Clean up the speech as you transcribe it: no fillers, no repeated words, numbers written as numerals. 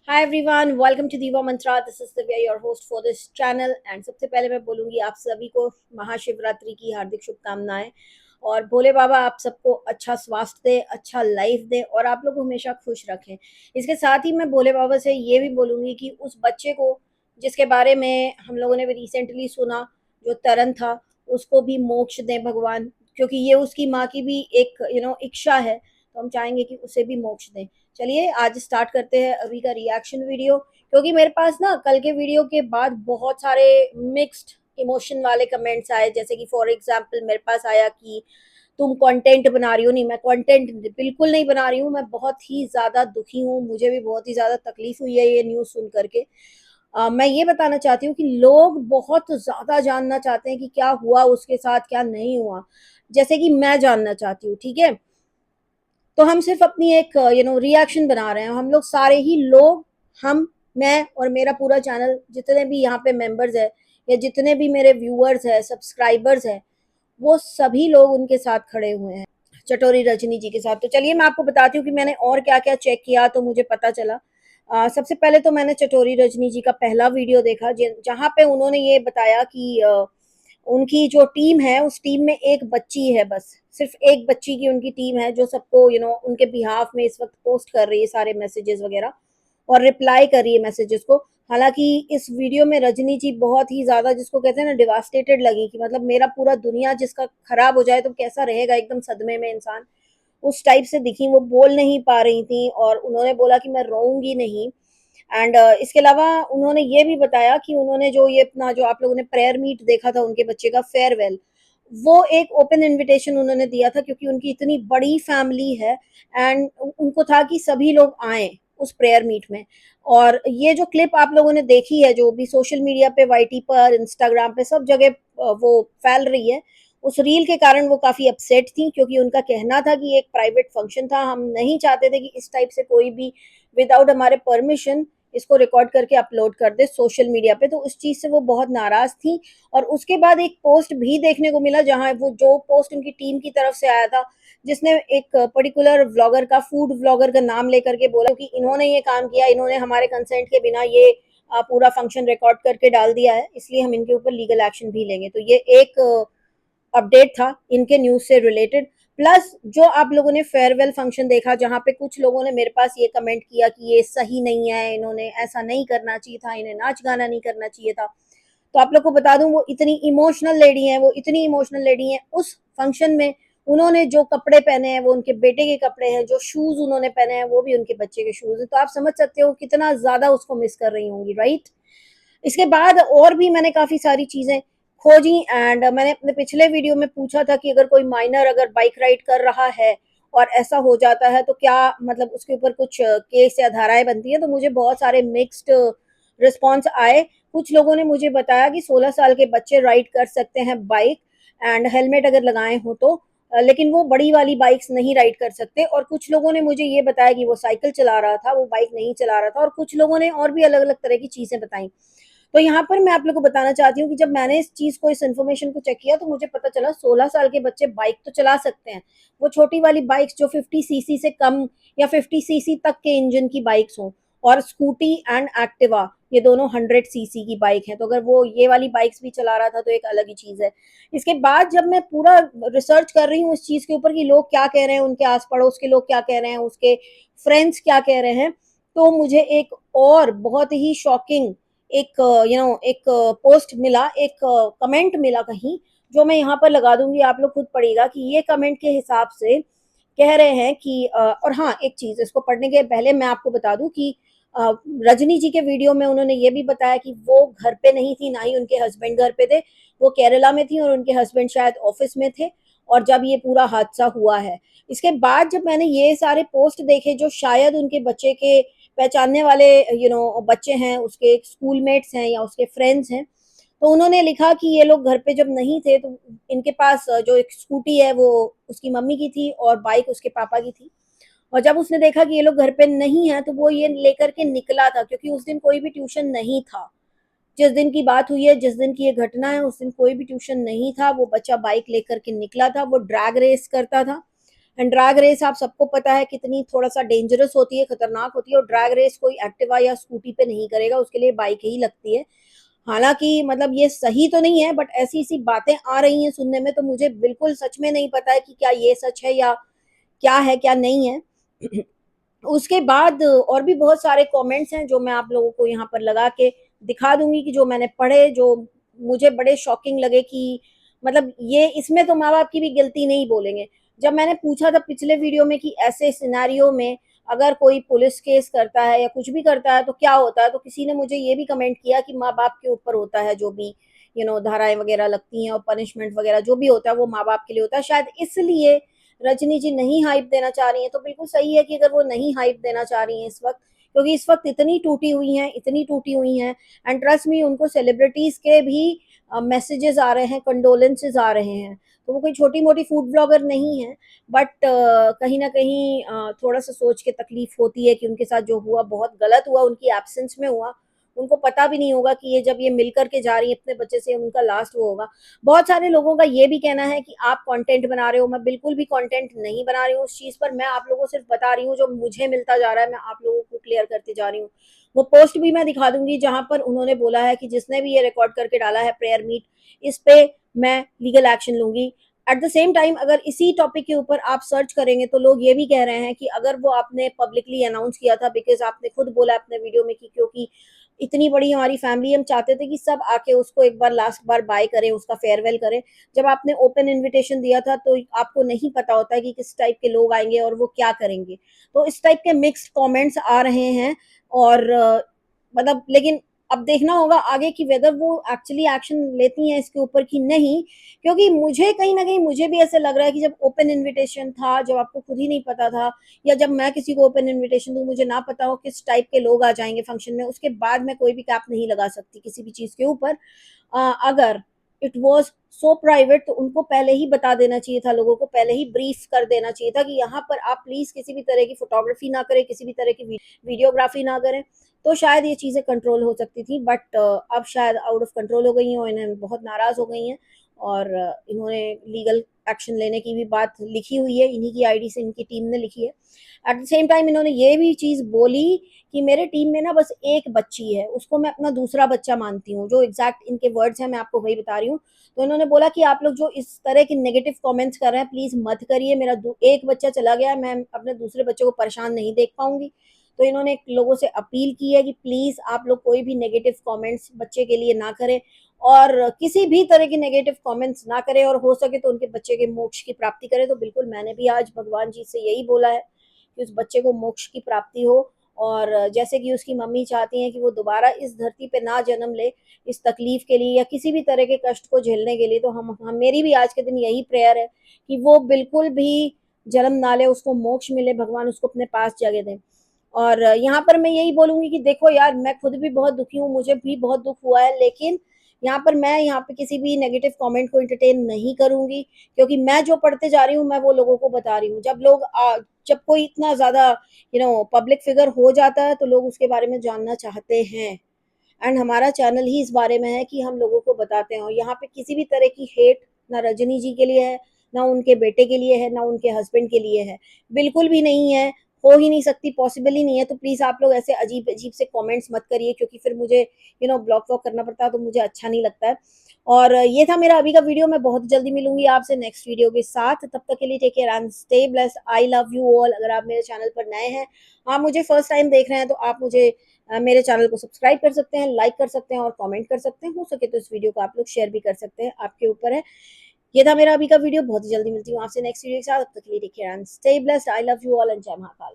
Hi everyone, welcome to diva mantra. This is Divya, your host for this channel. And सबसे पहले मैं बोलूंगी आप सभी को महाशिवरात्रि की हार्दिक शुभकामनाएं। और भोले बाबा आप सबको अच्छा स्वास्थ्य दे, अच्छा लाइफ दे और आप लोग को हमेशा खुश रखें। इसके साथ ही मैं भोले बाबा से ये भी बोलूंगी कि उस बच्चे को जिसके बारे में हम लोगों ने भी रिसेंटली सुना, जो तरन था, उसको भी मोक्ष दें भगवान, क्योंकि ये उसकी माँ की भी एक इच्छा है। तो हम चाहेंगे कि उसे भी मोक्ष दें। चलिए आज स्टार्ट करते हैं अभी का रिएक्शन वीडियो, क्योंकि मेरे पास ना कल के वीडियो के बाद बहुत सारे मिक्स्ड इमोशन वाले कमेंट्स आए। जैसे कि फॉर एग्जांपल मेरे पास आया कि तुम कंटेंट बना रही हो। नहीं, मैं कंटेंट बिल्कुल नहीं बना रही हूँ। मैं बहुत ही ज़्यादा दुखी हूँ, मुझे भी बहुत ही ज़्यादा तकलीफ हुई है ये न्यूज़ सुन करके। मैं ये बताना चाहती हूँ कि लोग बहुत ज़्यादा जानना चाहते हैं कि क्या हुआ उसके साथ, क्या नहीं हुआ, जैसे कि मैं जानना चाहती हूँ। ठीक है, तो हम सिर्फ अपनी एक रिएक्शन बना रहे हैं। हम लोग सारे ही लोग, हम, मैं और मेरा पूरा चैनल, जितने भी यहाँ पे मेंबर्स है या जितने भी मेरे व्यूअर्स है, सब्सक्राइबर्स है, वो सभी लोग उनके साथ खड़े हुए हैं, चटोरी रजनी जी के साथ। तो चलिए मैं आपको बताती हूँ कि मैंने और क्या क्या चेक किया तो मुझे पता चला। सबसे पहले तो मैंने चटोरी रजनी जी का पहला वीडियो देखा जहाँ पे उन्होंने ये बताया कि उनकी जो टीम है उस टीम में एक बच्ची है, बस सिर्फ एक बच्ची की उनकी टीम है जो सबको उनके बिहाफ में इस वक्त पोस्ट कर रही है सारे मैसेजेस वगैरह और रिप्लाई कर रही है मैसेजेस को। हालांकि इस वीडियो में रजनी जी बहुत ही ज्यादा, जिसको कहते हैं ना, डिवास्टेटेड लगी कि मतलब मेरा पूरा दुनिया जिसका खराब हो जाए तो कैसा रहेगा, एकदम सदमे में इंसान, उस टाइप से दिखी। वो बोल नहीं पा रही थी और उन्होंने बोला कि मैं रोऊंगी नहीं। एंड इसके अलावा उन्होंने ये भी बताया कि उन्होंने जो ये अपना, जो आप लोगों ने प्रेयर मीट देखा था उनके बच्चे का फेयरवेल, वो एक ओपन इनविटेशन उन्होंने दिया था क्योंकि उनकी इतनी बड़ी फैमिली है। एंड उनको था कि सभी लोग आए उस प्रेयर मीट में। और ये जो क्लिप आप लोगों ने देखी है, जो भी सोशल मीडिया पे, वाईटी पर, इंस्टाग्राम पे, सब जगह वो फैल रही है, उस रील के कारण वो काफी अपसेट थी क्योंकि उनका कहना था कि एक प्राइवेट फंक्शन था, हम नहीं चाहते थे कि इस टाइप से कोई भी विदाउट हमारे परमिशन इसको रिकॉर्ड करके अपलोड कर दे सोशल मीडिया पे। तो उस चीज से वो बहुत नाराज थी। और उसके बाद एक पोस्ट भी देखने को मिला, जहां वो जो पोस्ट उनकी टीम की तरफ से आया था, जिसने एक पर्टिकुलर व्लॉगर का, फूड व्लॉगर का नाम लेकर के बोला कि इन्होंने ये काम किया, इन्होंने हमारे कंसेंट के बिना ये पूरा फंक्शन रिकॉर्ड करके डाल दिया है, इसलिए हम इनके ऊपर लीगल एक्शन भी लेंगे। तो ये एक अपडेट था इनके न्यूज से रिलेटेड। प्लस जो आप लोगों ने फेयरवेल फंक्शन देखा, जहां पे कुछ लोगों ने मेरे पास ये कमेंट किया कि ये सही नहीं है, इन्होंने ऐसा नहीं करना चाहिए था, इन्हें नाच गाना नहीं करना चाहिए था। तो आप लोग को बता दूं, वो इतनी इमोशनल लेडी हैं, वो इतनी इमोशनल लेडी हैं। उस फंक्शन में उन्होंने जो कपड़े पहने हैं वो उनके बेटे के कपड़े हैं, जो शूज उन्होंने पहने हैं वो भी उनके बच्चे के शूज हैं। तो आप समझ सकते हो कितना ज्यादा उसको मिस कर रही होंगी, राइट। इसके बाद और भी मैंने काफ़ी सारी चीज़ें खोजी। एंड मैंने अपने पिछले वीडियो में पूछा था कि अगर कोई माइनर अगर बाइक राइड कर रहा है और ऐसा हो जाता है तो क्या मतलब उसके ऊपर कुछ केस या धाराएं बनती हैं। तो मुझे बहुत सारे मिक्स्ड रिस्पॉन्स आए। कुछ लोगों ने मुझे बताया कि 16 साल के बच्चे राइड कर सकते हैं बाइक, एंड हेलमेट अगर लगाए हो तो, लेकिन वो बड़ी वाली बाइक्स नहीं राइड कर सकते। और कुछ लोगों ने मुझे ये बताया कि वो साइकिल चला रहा था, वो बाइक नहीं चला रहा था। और कुछ लोगों ने और भी अलग अलग तरह की चीज़ें बताई। तो यहाँ पर मैं आप लोग को बताना चाहती हूँ कि जब मैंने इस चीज को, इस इन्फॉर्मेशन को चेक किया तो मुझे पता चला 16 साल के बच्चे बाइक तो चला सकते हैं। वो छोटी वाली बाइक्स जो 50 सीसी से कम या 50 सीसी तक के इंजन की बाइक्स हों, और स्कूटी एंड एक्टिवा ये दोनों 100 सीसी की बाइक हैं। तो अगर वो ये वाली बाइक्स भी चला रहा था तो एक अलग ही चीज है। इसके बाद जब मैं पूरा रिसर्च कर रही हूँ इस चीज के ऊपर कि लोग क्या कह रहे हैं, उनके आस पड़ोस के लोग क्या कह रहे हैं, उसके फ्रेंड्स क्या कह रहे हैं, तो मुझे एक और बहुत ही शॉकिंग एक एक पोस्ट मिला, एक कमेंट मिला कहीं, जो मैं यहाँ पर लगा दूंगी, आप लोग खुद पढ़िएगा कि ये कमेंट के हिसाब से कह रहे हैं कि और हाँ, एक चीज इसको पढ़ने के पहले मैं आपको बता दूं कि अ, रजनी जी के वीडियो में उन्होंने ये भी बताया कि वो घर पे नहीं थी, ना ही उनके हस्बैंड घर पे थे। वो केरला में थी और उनके हस्बैंड शायद ऑफिस में थे, और जब ये पूरा हादसा हुआ है। इसके बाद जब मैंने ये सारे पोस्ट देखे, जो शायद उनके बच्चे के पहचानने वाले बच्चे हैं, उसके स्कूलमेट्स हैं या उसके फ्रेंड्स हैं, तो उन्होंने लिखा कि ये लोग घर पे जब नहीं थे तो इनके पास जो एक स्कूटी है वो उसकी मम्मी की थी और बाइक उसके पापा की थी। और जब उसने देखा कि ये लोग घर पे नहीं है तो वो ये लेकर के निकला था, क्योंकि उस दिन कोई भी ट्यूशन नहीं था। जिस दिन की बात हुई है, जिस दिन की ये घटना है, उस दिन कोई भी ट्यूशन नहीं था। वो बच्चा बाइक लेकर के निकला था, वो ड्रैग रेस करता था। एंड ड्रैग रेस आप सबको पता है कितनी थोड़ा सा डेंजरस होती है, खतरनाक होती है, और ड्रैग रेस कोई एक्टिवा या स्कूटी पे नहीं करेगा, उसके लिए बाइक ही लगती है। हालांकि मतलब ये सही तो नहीं है, बट ऐसी ऐसी बातें आ रही हैं सुनने में, तो मुझे बिल्कुल सच में नहीं पता है कि क्या ये सच है या क्या है क्या नहीं है। उसके बाद और भी बहुत सारे कमेंट्स हैं जो मैं आप लोगों को यहाँ पर लगा के दिखा दूंगी, कि जो मैंने पढ़े, जो मुझे बड़े शॉकिंग लगे, कि मतलब ये इसमें तो माँ बाप की भी गलती नहीं बोलेंगे। जब मैंने पूछा था पिछले वीडियो में कि ऐसे सिनेरियो में अगर कोई पुलिस केस करता है या कुछ भी करता है तो क्या होता है, तो किसी ने मुझे ये भी कमेंट किया कि माँ बाप के ऊपर होता है, जो भी धाराएं वगैरह लगती हैं और पनिशमेंट वगैरह जो भी होता है वो माँ बाप के लिए होता है, शायद इसलिए रजनी जी नहीं हाइप देना चाह रही हैं। तो बिल्कुल सही है कि अगर वो नहीं हाइप देना चाह रही हैं इस वक्त, क्योंकि इस वक्त इतनी टूटी हुई हैं, इतनी टूटी हुई हैं, एंड ट्रस्ट मी, उनको सेलिब्रिटीज के भी मैसेजेस आ रहे हैं, कंडोलेंसेज आ रहे हैं। तो वो कोई छोटी मोटी फूड ब्लॉगर नहीं है, बट कहीं ना कहीं थोड़ा सा सोच के तकलीफ होती है कि उनके साथ जो हुआ बहुत गलत हुआ, उनकी एब्सेंस में हुआ। उनको पता भी नहीं होगा कि ये जब ये मिल करके जा रही है अपने बच्चे से, उनका लास्ट वो होगा। बहुत सारे लोगों का ये भी कहना है कि आप कंटेंट बना रहे हो। मैं बिल्कुल भी कंटेंट नहीं बना रही हूँ उस चीज़ पर। मैं आप लोगों को सिर्फ बता रही हूँ जो मुझे मिलता जा रहा है, मैं आप लोगों को क्लियर करती जा रही हूँ। वो पोस्ट भी मैं दिखा दूंगी जहां पर उन्होंने बोला है कि जिसने भी ये रिकॉर्ड करके डाला है प्रेयर मीट, इस पे मैं लीगल एक्शन लूंगी। एट द सेम टाइम अगर इसी टॉपिक के ऊपर आप सर्च करेंगे तो लोग ये भी कह रहे हैं कि अगर वो आपने पब्लिकली अनाउंस किया था, बिकॉज आपने खुद बोला अपने वीडियो में कि क्योंकि इतनी बड़ी हमारी फैमिली, हम चाहते थे कि सब आके उसको एक बार लास्ट बार बाय करें, उसका फेयरवेल करें। जब आपने ओपन इनविटेशन दिया था तो आपको नहीं पता होता है कि किस टाइप के लोग आएंगे और वो क्या करेंगे। तो इस टाइप के मिक्स्ड कमेंट्स आ रहे हैं। और मतलब लेकिन अब देखना होगा आगे कि वेदर वो एक्चुअली एक्शन लेती हैं इसके ऊपर कि नहीं। क्योंकि मुझे कहीं ना कहीं मुझे भी ऐसे लग रहा है कि जब ओपन इनविटेशन था, जब आपको खुद ही नहीं पता था, या जब मैं किसी को ओपन इनविटेशन दूं, मुझे ना पता हो किस टाइप के लोग आ जाएंगे फंक्शन में, उसके बाद मैं कोई भी कैप नहीं लगा सकती किसी भी चीज के ऊपर। अगर इट वॉज सो प्राइवेट तो उनको पहले ही बता देना चाहिए था, लोगों को पहले ही ब्रीफ कर देना चाहिए था कि यहाँ पर आप प्लीज किसी भी तरह की फोटोग्राफी ना करें, किसी भी तरह की वीडियोग्राफी ना करें। तो शायद ये चीज़ें कंट्रोल हो सकती थी, बट अब शायद आउट ऑफ कंट्रोल हो गई हैं और इन्हें बहुत नाराज़ हो गई हैं। और इन्होंने लीगल एक्शन लेने की भी बात लिखी हुई है, इन्हीं की आईडी से इनकी टीम ने लिखी है। एट द सेम टाइम इन्होंने ये भी चीज़ बोली कि मेरे टीम में ना बस एक बच्ची है, उसको मैं अपना दूसरा बच्चा मानती हूँ। जो एग्जैक्ट इनके वर्ड्स हैं मैं आपको वही बता रही हूँ। तो इन्होंने बोला कि आप लोग जो इस तरह के नेगेटिव कमेंट्स कर रहे हैं प्लीज़ मत करिए। मेरा एक बच्चा चला गया, मैं अपने दूसरे बच्चे को परेशान नहीं देख पाऊंगी। तो इन्होंने लोगों से अपील की है कि प्लीज आप लोग कोई भी नेगेटिव कमेंट्स बच्चे के लिए ना करें, और किसी भी तरह के नेगेटिव कमेंट्स ना करें, और हो सके तो उनके बच्चे के मोक्ष की प्राप्ति करें। तो बिल्कुल मैंने भी आज भगवान जी से यही बोला है कि उस बच्चे को मोक्ष की प्राप्ति हो, और जैसे कि उसकी मम्मी चाहती हैं कि वो दोबारा इस धरती पे ना जन्म ले इस तकलीफ के लिए या किसी भी तरह के कष्ट को झेलने के लिए। तो हम मेरी भी आज के दिन यही प्रेयर है कि वो बिल्कुल भी जन्म ना ले, उसको मोक्ष मिले, भगवान उसको अपने पास जगह दें। और यहाँ पर मैं यही बोलूंगी कि देखो यार, मैं खुद भी बहुत दुखी हूँ, मुझे भी बहुत दुख हुआ है, लेकिन यहाँ पर मैं यहाँ पे किसी भी नेगेटिव कमेंट को एंटरटेन नहीं करूंगी, क्योंकि मैं जो पढ़ते जा रही हूँ मैं वो लोगों को बता रही हूँ। जब कोई इतना ज्यादा पब्लिक फिगर हो जाता है तो लोग उसके बारे में जानना चाहते हैं, एंड हमारा चैनल ही इस बारे में है कि हम लोगों को बताते हैं। और यहाँ पे किसी भी तरह की हेट ना रजनी जी के लिए है, ना उनके बेटे के लिए है, ना उनके हस्बैंड के लिए है, बिल्कुल भी नहीं है, हो ही नहीं सकती, पॉसिबल ही नहीं है। तो प्लीज आप लोग ऐसे अजीब अजीब से कमेंट्स मत करिए, क्योंकि फिर मुझे ब्लॉक वॉक करना पड़ता है, तो मुझे अच्छा नहीं लगता है। और ये था मेरा अभी का वीडियो। मैं बहुत जल्दी मिलूंगी आपसे नेक्स्ट वीडियो के साथ। तब तक के लिए take care and stay blessed. I love you all. अगर आप मेरे चैनल पर नए हैं, आप मुझे फर्स्ट टाइम देख रहे हैं, तो आप मुझे मेरे चैनल को सब्सक्राइब कर सकते हैं, लाइक कर सकते हैं और कमेंट कर सकते हैं। हो सके तो इस वीडियो को आप लोग शेयर भी कर सकते हैं, आपके ऊपर है। ये था मेरा अभी का वीडियो। बहुत ही जल्दी मिलती हूँ आपसे नेक्स्ट वीडियो के साथ। तब तक के लिए take care and stay blessed. I love you all and जय महाकाल।